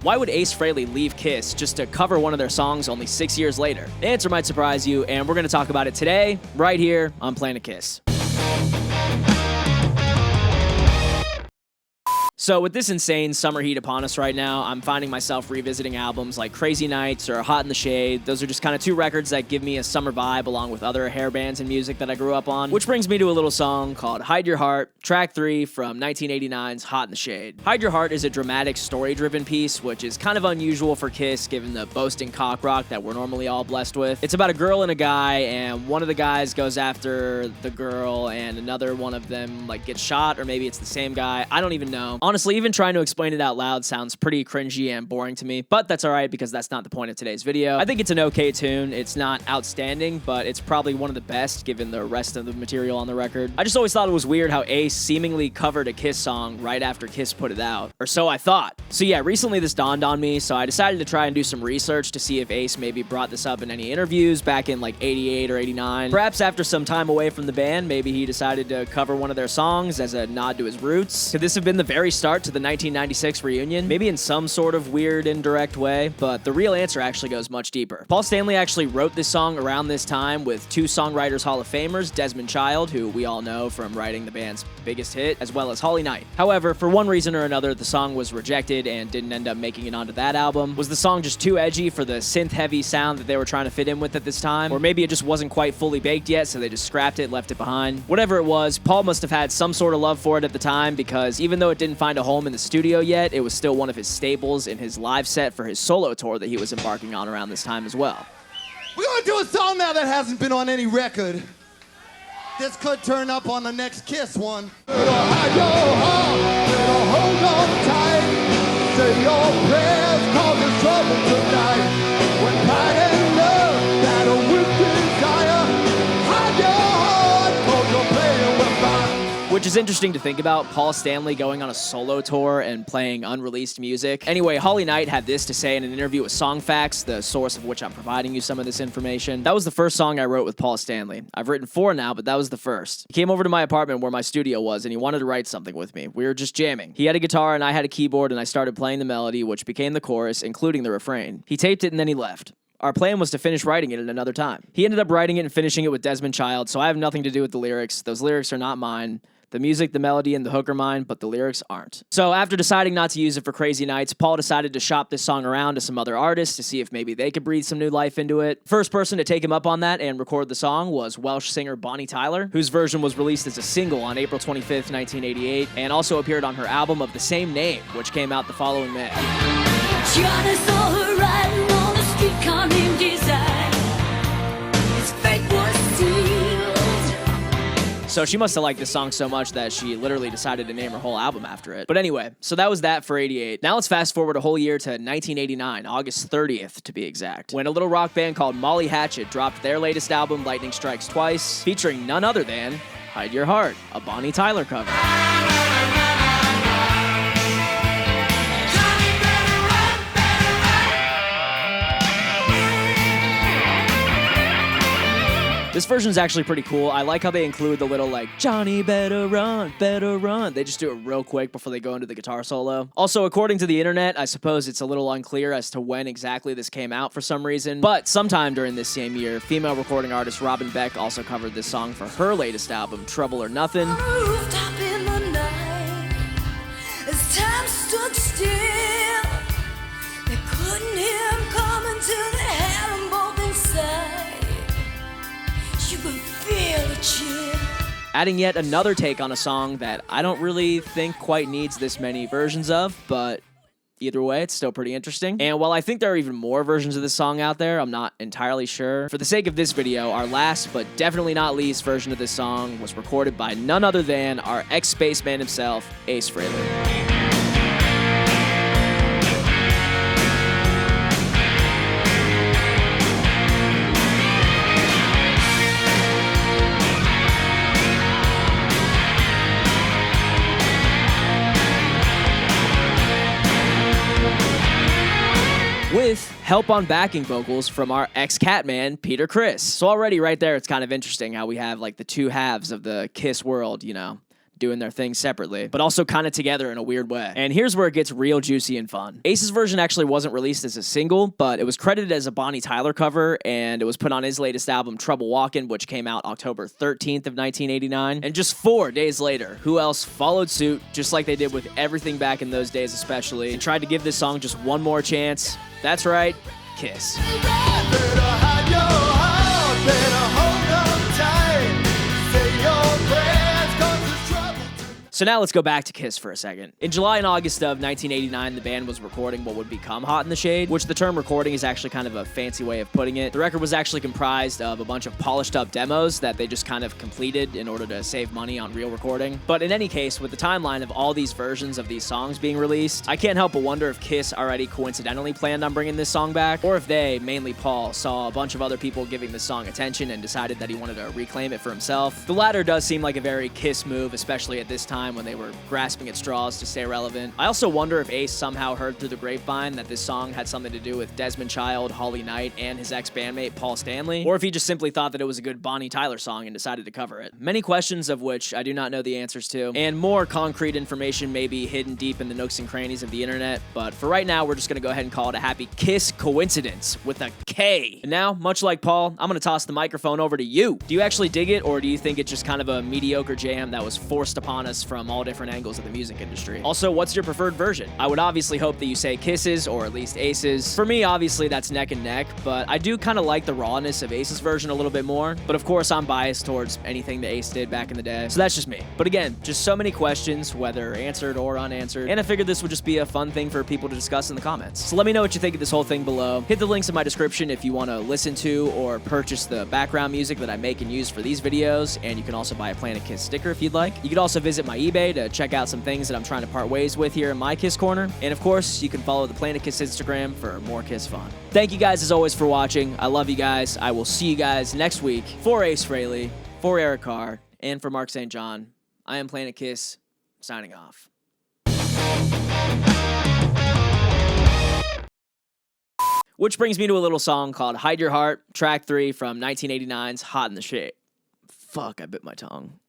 Why would Ace Frehley leave Kiss just to cover one of their songs only 6 years later? The answer might surprise you, and we're going to talk about it today, right here on Planet Kiss. So with this insane summer heat upon us right now, I'm finding myself revisiting albums like Crazy Nights or Hot in the Shade. Those are just kind of two records that give me a summer vibe along with other hair bands and music that I grew up on. Which brings me to a little song called Hide Your Heart, track 3 from 1989's Hot in the Shade. Hide Your Heart is a dramatic, story-driven piece, which is kind of unusual for Kiss given the boasting cock rock that we're normally all blessed with. It's about a girl and a guy, and one of the guys goes after the girl, and another one of them like gets shot, or maybe it's the same guy. I don't even know. Honestly, even trying to explain it out loud sounds pretty cringy and boring to me, but that's alright because that's not the point of today's video. I think it's an okay tune. It's not outstanding, but it's probably one of the best given the rest of the material on the record. I just always thought it was weird how Ace seemingly covered a Kiss song right after Kiss put it out. Or so I thought. So yeah, recently this dawned on me, so I decided to try and do some research to see if Ace maybe brought this up in any interviews back in like 88 or 89. Perhaps after some time away from the band, maybe he decided to cover one of their songs as a nod to his roots. Could this have been the very start to the 1996 reunion? Maybe in some sort of weird, indirect way, but the real answer actually goes much deeper. Paul Stanley actually wrote this song around this time with two Songwriters Hall of Famers, Desmond Child, who we all know from writing the band's biggest hit, as well as Holly Knight. However, for one reason or another, the song was rejected and didn't end up making it onto that album. Was the song just too edgy for the synth-heavy sound that they were trying to fit in with at this time? Or maybe it just wasn't quite fully baked yet, so they just scrapped it, left it behind? Whatever it was, Paul must have had some sort of love for it at the time, because even though it didn't find a home in the studio yet, it was still one of his staples in his live set for his solo tour that he was embarking on around this time as well. We're gonna do a song now that hasn't been on any record. This could turn up on the next Kiss one. Hide your heart, hold on tight. Say your prayers, cause there's trouble tonight. When pride and love battle with desire. Hide your heart, cause you're playing with fire. Which is interesting to think about, Paul Stanley going on a solo tour and playing unreleased music. Anyway, Holly Knight had this to say in an interview with Songfacts, the source of which I'm providing you some of this information. That was the first song I wrote with Paul Stanley. I've written 4 now, but that was the first. He came over to my apartment where my studio was, and he wanted to write something with me. We were just jamming. He had a guitar, and I had a keyboard, and I started playing the melody, which became the chorus, including the refrain. He taped it, and then he left. Our plan was to finish writing it at another time. He ended up writing it and finishing it with Desmond Child, so I have nothing to do with the lyrics. Those lyrics are not mine. The music, the melody, and the hook are mine, but the lyrics aren't. So after deciding not to use it for Crazy Nights, Paul decided to shop this song around to some other artists to see if maybe they could breathe some new life into it. First person to take him up on that and record the song was Welsh singer Bonnie Tyler, whose version was released as a single on April 25th, 1988, and also appeared on her album of the same name, which came out the following May. Johnny saw her riding on the streetcar named Desire. His fate was sealed. So she must have liked this song so much that she literally decided to name her whole album after it. But anyway, so that was that for 88. Now let's fast forward a whole year to 1989, August 30th to be exact, when a little rock band called Molly Hatchet dropped their latest album, Lightning Strikes Twice, featuring none other than Hide Your Heart, a Bonnie Tyler cover. This version's actually pretty cool. I like how they include the little like, Johnny better run, better run. They just do it real quick before they go into the guitar solo. Also, according to the internet, I suppose it's a little unclear as to when exactly this came out for some reason, but sometime during this same year, female recording artist Robin Beck also covered this song for her latest album, Trouble or Nothing. Rooftop in the night, as time stood still, they couldn't hear him coming till they had him both inside. You could feel the chill. Adding yet another take on a song that I don't really think quite needs this many versions of, but either way, it's still pretty interesting. And while I think there are even more versions of this song out there, I'm not entirely sure. For the sake of this video, our last but definitely not least version of this song was recorded by none other than our ex-spaceman himself, Ace Frehley. With help on backing vocals from our ex-Catman, Peter Criss. So already right there, it's kind of interesting how we have like the two halves of the Kiss world, you know, doing their thing separately, but also kind of together in a weird way. And here's where it gets real juicy and fun. Ace's version actually wasn't released as a single, but it was credited as a Bonnie Tyler cover, and it was put on his latest album, Trouble Walkin', which came out October 13th of 1989. And just 4 days later, who else followed suit, just like they did with everything back in those days especially, and tried to give this song just one more chance? That's right, Kiss. So now let's go back to Kiss for a second. In July and August of 1989, the band was recording what would become Hot in the Shade, which the term recording is actually kind of a fancy way of putting it. The record was actually comprised of a bunch of polished up demos that they just kind of completed in order to save money on real recording. But in any case, with the timeline of all these versions of these songs being released, I can't help but wonder if Kiss already coincidentally planned on bringing this song back, or if they, mainly Paul, saw a bunch of other people giving this song attention and decided that he wanted to reclaim it for himself. The latter does seem like a very Kiss move, especially at this time when they were grasping at straws to stay relevant. I also wonder if Ace somehow heard through the grapevine that this song had something to do with Desmond Child, Holly Knight, and his ex-bandmate Paul Stanley, or if he just simply thought that it was a good Bonnie Tyler song and decided to cover it. Many questions of which I do not know the answers to, and more concrete information may be hidden deep in the nooks and crannies of the internet, but for right now, we're just gonna go ahead and call it a happy Kiss coincidence with a K. And now, much like Paul, I'm gonna toss the microphone over to you. Do you actually dig it, or do you think it's just kind of a mediocre jam that was forced upon us from all different angles of the music industry? Also, what's your preferred version? I would obviously hope that you say Kisses or at least Ace's. For me, obviously, that's neck and neck, but I do kind of like the rawness of Ace's version a little bit more. But of course, I'm biased towards anything that Ace did back in the day, so that's just me. But again, just so many questions, whether answered or unanswered, and I figured this would just be a fun thing for people to discuss in the comments. So let me know what you think of this whole thing below. Hit the links in my description if you want to listen to or purchase the background music that I make and use for these videos, and you can also buy a Planet Kiss sticker if you'd like. You could also visit my eBay to check out some things that I'm trying to part ways with here in my Kiss Corner. And of course, you can follow the Planet Kiss Instagram for more Kiss fun. Thank you guys as always for watching. I love you guys. I will see you guys next week. For Ace Frehley, for Eric Carr, and for Mark St. John, I am Planet Kiss, signing off. Which brings me to a little song called Hide Your Heart, track 3 from 1989's Hot in the Shade. Fuck, I bit my tongue.